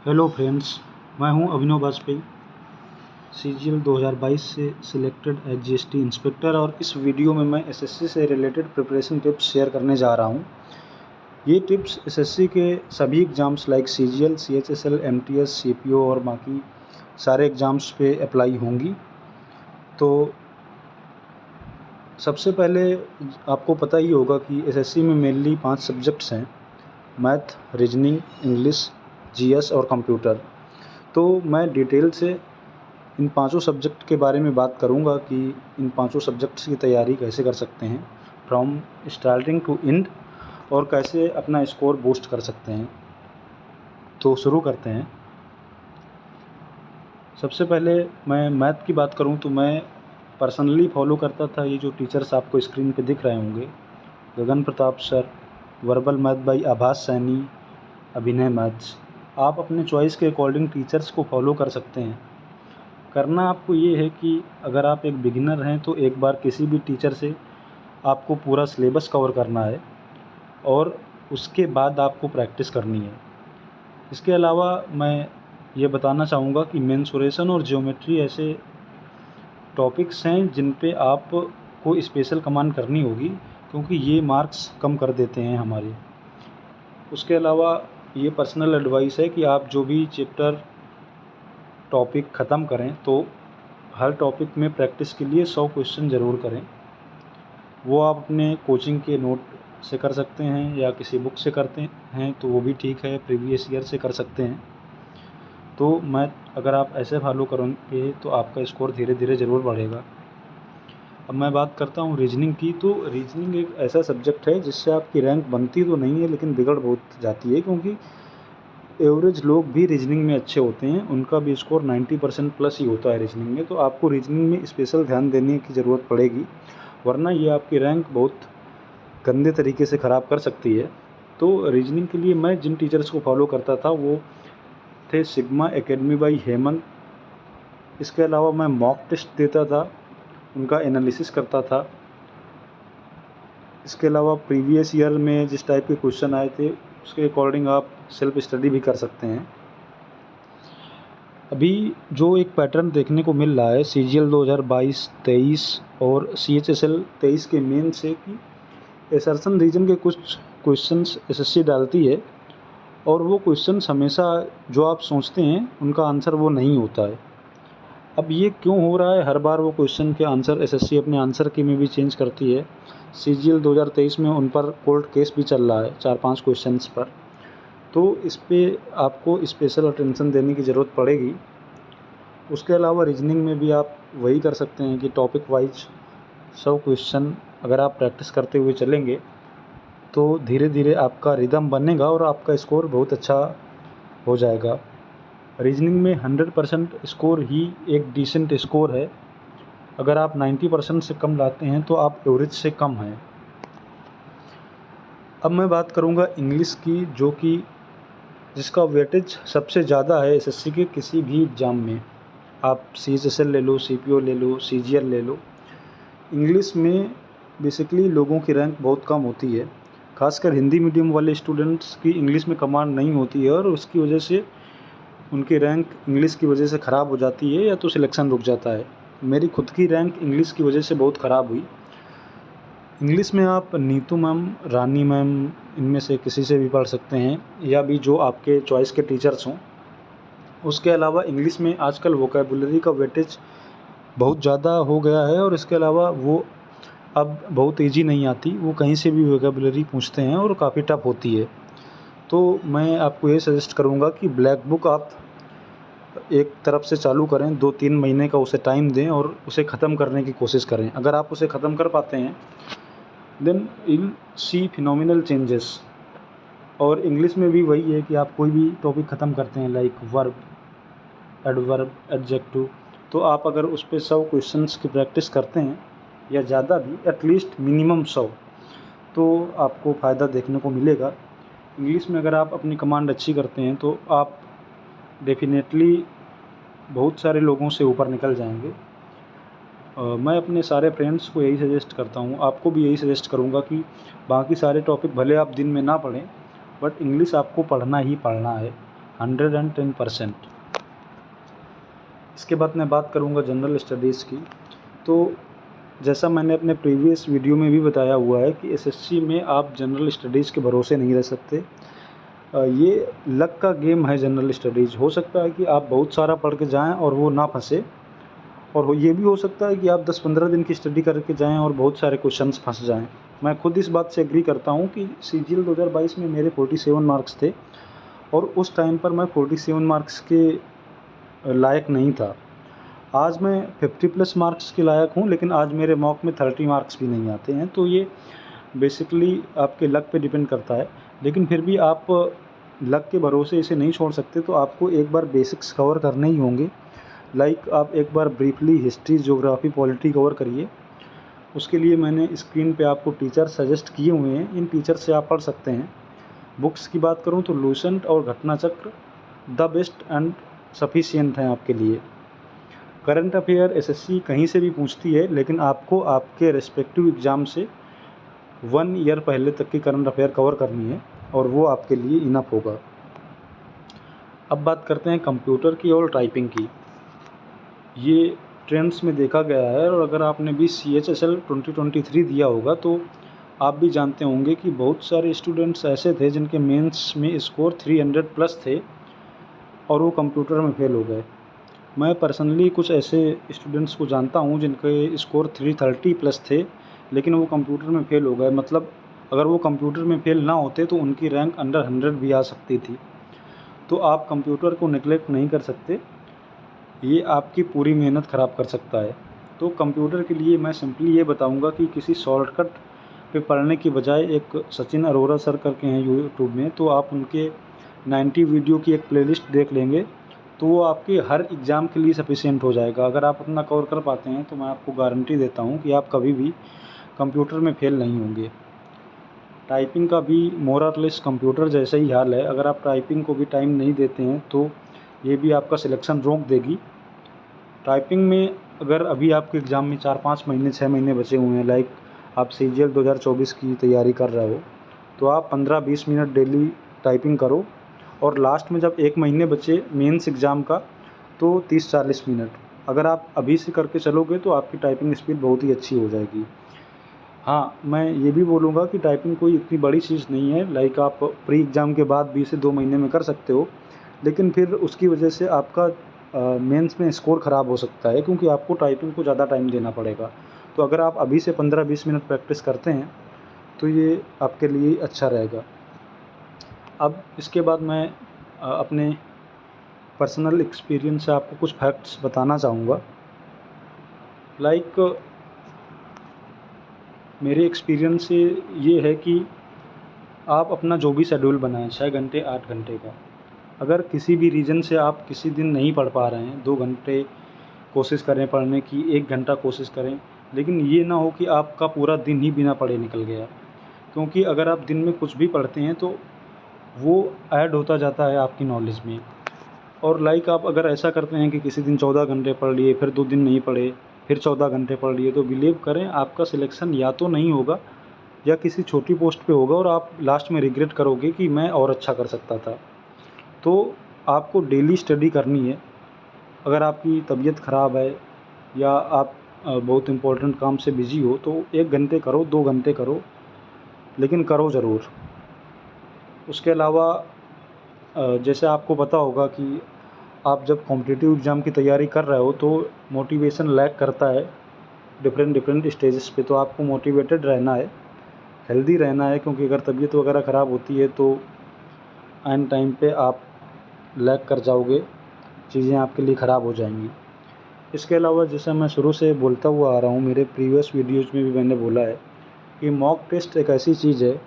Hello friends, मैं हूं अभिनव Vajpayee, CGL 2022 से सिलेक्टेड एज जीएसटी इंस्पेक्टर। और इस वीडियो में मैं एसएससी से रिलेटेड प्रिपरेशन टिप्स शेयर करने जा रहा हूं। ये टिप्स एसएससी के सभी exams like CGL, CHSL, MTS, CPO और बाकी सारे एग्ज़ाम्स पे अप्लाई होंगी। तो सबसे पहले आपको पता ही होगा कि एसएससी में मेनली 5 सब्जेक्ट्स हैं: मैथ, रीजनिंग, इंग्लिश, जीएस और कंप्यूटर। तो मैं डिटेल से इन पांचों सब्जेक्ट के बारे में बात करूंगा कि इन पांचों सब्जेक्ट्स की तैयारी कैसे कर सकते हैं फ्रॉम स्टार्टिंग टू एंड, और कैसे अपना स्कोर बूस्ट कर सकते हैं। तो शुरू करते हैं। सबसे पहले मैं मैथ की बात करूं तो मैं पर्सनली फॉलो करता था ये जो टीचर्स आपको स्क्रीन पे दिख रहे होंगे: Gagan Pratap sir, verbal math by Abhas Saini, अभिनय मैथ्स। आप अपने चॉइस के अकॉर्डिंग टीचर्स को फॉलो कर सकते हैं। करना आपको ये है कि अगर आप एक बिगिनर हैं तो एक बार किसी भी टीचर से आपको पूरा सिलेबस कवर करना है और उसके बाद आपको प्रैक्टिस करनी है। इसके अलावा मैं ये बताना चाहूँगा कि मेंसुरेशन और ज्योमेट्री ऐसे टॉपिक्स हैं जिन पे आपको स्पेशल कमांड करनी होगी, क्योंकि ये मार्क्स कम कर देते हैं हमारे। उसके अलावा ये पर्सनल एडवाइस है कि आप जो भी चैप्टर टॉपिक ख़त्म करें तो हर टॉपिक में प्रैक्टिस के लिए 100 क्वेश्चन ज़रूर करें। वो आप अपने कोचिंग के नोट से कर सकते हैं या किसी बुक से करते हैं तो वो भी ठीक है, प्रीवियस ईयर से कर सकते हैं। तो अगर आप ऐसे फॉलो करेंगे तो आपका स्कोर धीरे धीरे ज़रूर बढ़ेगा। अब मैं बात करता हूँ रीजनिंग की। तो रीजनिंग एक ऐसा सब्जेक्ट है जिससे आपकी रैंक बनती तो नहीं है, लेकिन बिगड़ बहुत जाती है, क्योंकि एवरेज लोग भी रीजनिंग में अच्छे होते हैं, उनका भी स्कोर 90% प्लस ही होता है रीजनिंग में। तो आपको रीजनिंग में स्पेशल ध्यान देने की ज़रूरत पड़ेगी, वरना ये आपकी रैंक बहुत गंदे तरीके से ख़राब कर सकती है। तो रीजनिंग के लिए मैं जिन टीचर्स को फॉलो करता था वो थे सिग्मा एकेडमी बाई हेमंत। इसके अलावा मैं मॉक टेस्ट देता था, उनका एनालिसिस करता था। इसके अलावा प्रीवियस ईयर में जिस टाइप के क्वेश्चन आए थे उसके अकॉर्डिंग आप सेल्फ स्टडी भी कर सकते हैं। अभी जो एक पैटर्न देखने को मिल रहा है सीजीएल 2022-23 और सीएचएसएल 23 के मेन से, कि एसर्शन रीजन के कुछ क्वेश्चंस एसएससी डालती है और वो क्वेश्चंस हमेशा जो आप सोचते हैं उनका आंसर वो नहीं होता है। अब ये क्यों हो रहा है? हर बार वो क्वेश्चन के आंसर एसएससी अपने आंसर की में भी चेंज करती है। सीजीएल 2023 में उन पर कोर्ट केस भी चल रहा है 4-5 क्वेश्चंस पर। तो इस पे आपको स्पेशल अटेंशन देने की ज़रूरत पड़ेगी। उसके अलावा रीजनिंग में भी आप वही कर सकते हैं कि टॉपिक वाइज 100 क्वेश्चन अगर आप प्रैक्टिस करते हुए चलेंगे तो धीरे धीरे आपका रिदम बनेगा और आपका स्कोर बहुत अच्छा हो जाएगा। रीजनिंग में 100% स्कोर ही एक डिसेंट स्कोर है। अगर आप 90% से कम लाते हैं तो आप एवरेज से कम हैं। अब मैं बात करूंगा इंग्लिश की, जो कि जिसका वेटेज सबसे ज़्यादा है एसएससी के किसी भी एग्ज़ाम में। आप सीएचएसएल ले लो, सीपीओ ले लो, सीजीएल ले लो, इंग्लिश में बेसिकली लोगों की रैंक बहुत कम होती है। खासकर हिंदी मीडियम वाले स्टूडेंट्स की इंग्लिश में कमांड नहीं होती है और उसकी वजह से उनकी रैंक इंग्लिश की वजह से ख़राब हो जाती है या तो सिलेक्शन रुक जाता है। मेरी खुद की रैंक इंग्लिश की वजह से बहुत ख़राब हुई। इंग्लिश में आप नीतू मैम, रानी मैम, इनमें से किसी से भी पढ़ सकते हैं, या भी जो आपके चॉइस के टीचर्स हों। उसके अलावा इंग्लिश में आजकल वोकैबुलरी का वेटेज बहुत ज़्यादा हो गया है और इसके अलावा वो अब बहुत ईजी नहीं आती, वो कहीं से भी वोकैबुलरी पूछते हैं और काफ़ी टफ होती है। तो मैं आपको ये सजेस्ट करूँगा कि ब्लैक बुक आप एक तरफ से चालू करें, 2-3 महीने का उसे टाइम दें और उसे ख़त्म करने की कोशिश करें। अगर आप उसे ख़त्म कर पाते हैं then you see phenomenal changes. और इंग्लिश में भी वही है कि आप कोई भी टॉपिक ख़त्म करते हैं लाइक वर्ब, एडवर्ब, एडजेक्टिव, तो आप अगर उस पर 100 क्वेश्चंस की प्रैक्टिस करते हैं या ज़्यादा भी, एटलीस्ट मिनिमम 100, तो आपको फ़ायदा देखने को मिलेगा। इंग्लिश में अगर आप अपनी कमांड अच्छी करते हैं तो आप डेफिनेटली बहुत सारे लोगों से ऊपर निकल जाएंगे। मैं अपने सारे फ्रेंड्स को यही सजेस्ट करता हूँ, आपको भी यही सजेस्ट करूँगा कि बाकी सारे टॉपिक भले आप दिन में ना पढ़ें, बट इंग्लिश आपको पढ़ना ही पढ़ना है। 110%। इसके बाद मैं बात करूँगा जनरल स्टडीज़ की। तो जैसा मैंने अपने प्रीवियस वीडियो में भी बताया हुआ है कि एसएससी में आप जनरल स्टडीज़ के भरोसे नहीं रह सकते। ये लक का गेम है जनरल स्टडीज़। हो सकता है कि आप बहुत सारा पढ़ के जाएँ और वो ना फँसे, और ये भी हो सकता है कि आप 10-15 दिन की स्टडी करके जाएँ और बहुत सारे क्वेश्चंस फँस जाएँ। मैं खुद इस बात से एग्री करता हूँ कि सीजीएल 2022 में मेरे 47 मार्क्स थे और उस टाइम पर मैं 47 मार्क्स के लायक नहीं था। आज मैं 50+ मार्क्स के लायक हूँ, लेकिन आज मेरे मॉक में 30 मार्क्स भी नहीं आते हैं। तो ये बेसिकली आपके लक पे डिपेंड करता है, लेकिन फिर भी आप लक के भरोसे इसे नहीं छोड़ सकते। तो आपको एक बार बेसिक्स कवर करने ही होंगे। लाइक आप एक बार briefly history, geography, polity cover करिए। उसके लिए मैंने स्क्रीन पे आपको टीचर सजेस्ट किए हुए हैं, इन टीचर से आप पढ़ सकते हैं। बुक्स की बात करूँ तो लूसेंट और Ghatnachakra the best and sufficient हैं आपके लिए। करंट अफेयर एसएससी कहीं से भी पूछती है, लेकिन आपको आपके रेस्पेक्टिव एग्ज़ाम से 1 ईयर पहले तक की करंट अफेयर कवर करनी है और वो आपके लिए इनफ होगा। अब बात करते हैं कंप्यूटर की और टाइपिंग की। ये ट्रेंड्स में देखा गया है, और अगर आपने भी CHSL 2023 दिया होगा तो आप भी जानते होंगे कि बहुत सारे स्टूडेंट्स ऐसे थे जिनके मेंस में स्कोर 300+ थे और वो कंप्यूटर में फेल हो गए। मैं पर्सनली कुछ ऐसे स्टूडेंट्स को जानता हूँ जिनके स्कोर 330+ थे, लेकिन वो कंप्यूटर में फेल हो गए। मतलब अगर वो कंप्यूटर में फेल ना होते तो उनकी रैंक अंडर 100 भी आ सकती थी। तो आप कंप्यूटर को नेगलेक्ट नहीं कर सकते, ये आपकी पूरी मेहनत ख़राब कर सकता है। तो कंप्यूटर के लिए मैं सिंपली ये बताऊंगा कि किसी शॉर्टकट पे पढ़ने की बजाय एक सचिन अरोरा सर करके हैं यूट्यूब में, तो आप उनके 90 वीडियो की एक प्लेलिस्ट देख लेंगे तो वो आपके हर एग्ज़ाम के लिए सफिशिएंट हो जाएगा। अगर आप अपना कवर कर पाते हैं तो मैं आपको गारंटी देता हूँ कि आप कभी भी कंप्यूटर में फेल नहीं होंगे। टाइपिंग का भी मोर और लेस कंप्यूटर जैसा ही हाल है। अगर आप टाइपिंग को भी टाइम नहीं देते हैं तो ये भी आपका सिलेक्शन रोक देगी। टाइपिंग में अगर अभी आपके एग्ज़ाम में 4-5 महीने 6 महीने बचे हुए हैं, लाइक आप CGL 2024 की तैयारी कर रहे हो, तो आप 15-20 मिनट डेली टाइपिंग करो, और लास्ट में जब 1 महीने बचे मेंस एग्ज़ाम का तो 30-40 मिनट अगर आप अभी से करके चलोगे तो आपकी टाइपिंग स्पीड बहुत ही अच्छी हो जाएगी। हाँ, मैं ये भी बोलूँगा कि टाइपिंग कोई इतनी बड़ी चीज़ नहीं है। लाइक आप प्री एग्ज़ाम के बाद 20 से 2 महीने में कर सकते हो, लेकिन फिर उसकी वजह से आपका मेंस में स्कोर ख़राब हो सकता है, क्योंकि आपको टाइपिंग को ज़्यादा टाइम देना पड़ेगा। तो अगर आप अभी से 15-20 मिनट प्रैक्टिस करते हैं तो ये आपके लिए अच्छा रहेगा। अब इसके बाद मैं अपने पर्सनल एक्सपीरियंस से आपको कुछ फैक्ट्स बताना चाहूँगा। लाइक मेरे एक्सपीरियंस से ये है कि आप अपना जो भी शेड्यूल बनाएं, 6 घंटे 8 घंटे का, अगर किसी भी रीज़न से आप किसी दिन नहीं पढ़ पा रहे हैं, 2 घंटे कोशिश करें पढ़ने की, 1 घंटा कोशिश करें, लेकिन ये ना हो कि आपका पूरा दिन ही बिना पढ़े निकल गया। क्योंकि अगर आप दिन में कुछ भी पढ़ते हैं तो वो ऐड होता जाता है आपकी नॉलेज में। और लाइक आप अगर ऐसा करते हैं कि किसी दिन 14 घंटे पढ़ लिए, फिर 2 दिन नहीं पढ़े, फिर 14 घंटे पढ़ लिए, तो बिलीव करें आपका सिलेक्शन या तो नहीं होगा या किसी छोटी पोस्ट पे होगा, और आप लास्ट में रिग्रेट करोगे कि मैं और अच्छा कर सकता था। तो आपको डेली स्टडी करनी है। अगर आपकी तबीयत ख़राब है या आप बहुत इम्पोर्टेंट काम से बिज़ी हो तो 1 घंटे करो, 2 घंटे करो, लेकिन करो ज़रूर। उसके अलावा जैसे आपको पता होगा कि आप जब कॉम्पिटिटिव एग्ज़ाम की तैयारी कर रहे हो तो मोटिवेशन लैग करता है डिफरेंट स्टेजेस पे। तो आपको मोटिवेटेड रहना है, हेल्दी रहना है, क्योंकि अगर तबीयत वगैरह ख़राब होती है तो एंड टाइम पे आप लैग कर जाओगे, चीज़ें आपके लिए ख़राब हो जाएंगी। इसके अलावा जैसे मैं शुरू से बोलता हुआ आ रहा हूँ, मेरे प्रीवियस वीडियोज़ में भी मैंने बोला है कि मॉक टेस्ट एक ऐसी चीज़ है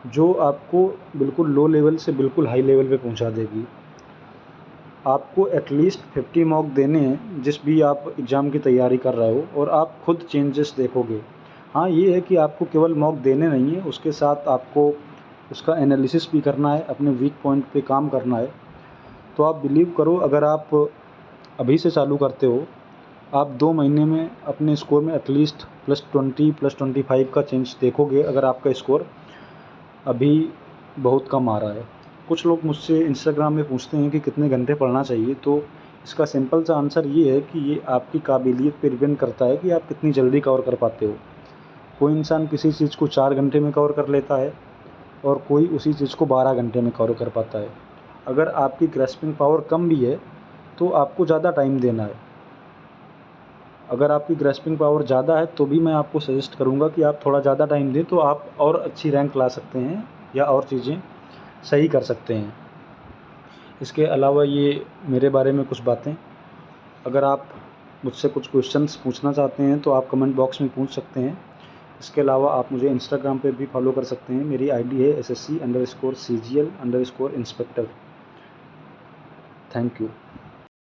जो आपको बिल्कुल लो लेवल से बिल्कुल हाई लेवल पे पहुंचा देगी। आपको एटलीस्ट 50 मॉक देने हैं जिस भी आप एग्ज़ाम की तैयारी कर रहे हो, और आप खुद चेंजेस देखोगे। हाँ, ये है कि आपको केवल मॉक देने नहीं है, उसके साथ आपको उसका एनालिसिस भी करना है, अपने वीक पॉइंट पे काम करना है। तो आप बिलीव करो, अगर आप अभी से चालू करते हो, आप 2 महीने में अपने स्कोर में एटलीस्ट +20 +25 का चेंज देखोगे, अगर आपका स्कोर अभी बहुत कम आ रहा है। कुछ लोग मुझसे इंस्टाग्राम में पूछते हैं कि कितने घंटे पढ़ना चाहिए, तो इसका सिंपल सा आंसर ये है कि ये आपकी काबिलियत पे डिपेंड करता है कि आप कितनी जल्दी कवर कर पाते हो। कोई इंसान किसी चीज़ को 4 घंटे में कवर कर लेता है और कोई उसी चीज़ को 12 घंटे में कवर कर पाता है। अगर आपकी ग्रैस्पिंग पावर कम भी है तो आपको ज़्यादा टाइम देना है। अगर आपकी ग्रैस्पिंग पावर ज़्यादा है तो भी मैं आपको सजेस्ट करूँगा कि आप थोड़ा ज़्यादा टाइम दें, तो आप और अच्छी रैंक ला सकते हैं या और चीज़ें सही कर सकते हैं। इसके अलावा ये मेरे बारे में कुछ बातें। अगर आप मुझसे कुछ क्वेश्चंस पूछना चाहते हैं तो आप कमेंट बॉक्स में पूछ सकते हैं। इसके अलावा आप मुझे इंस्टाग्राम पे भी फॉलो कर सकते हैं। मेरी आईडी है SSC_CGL_Inspector। Thank you.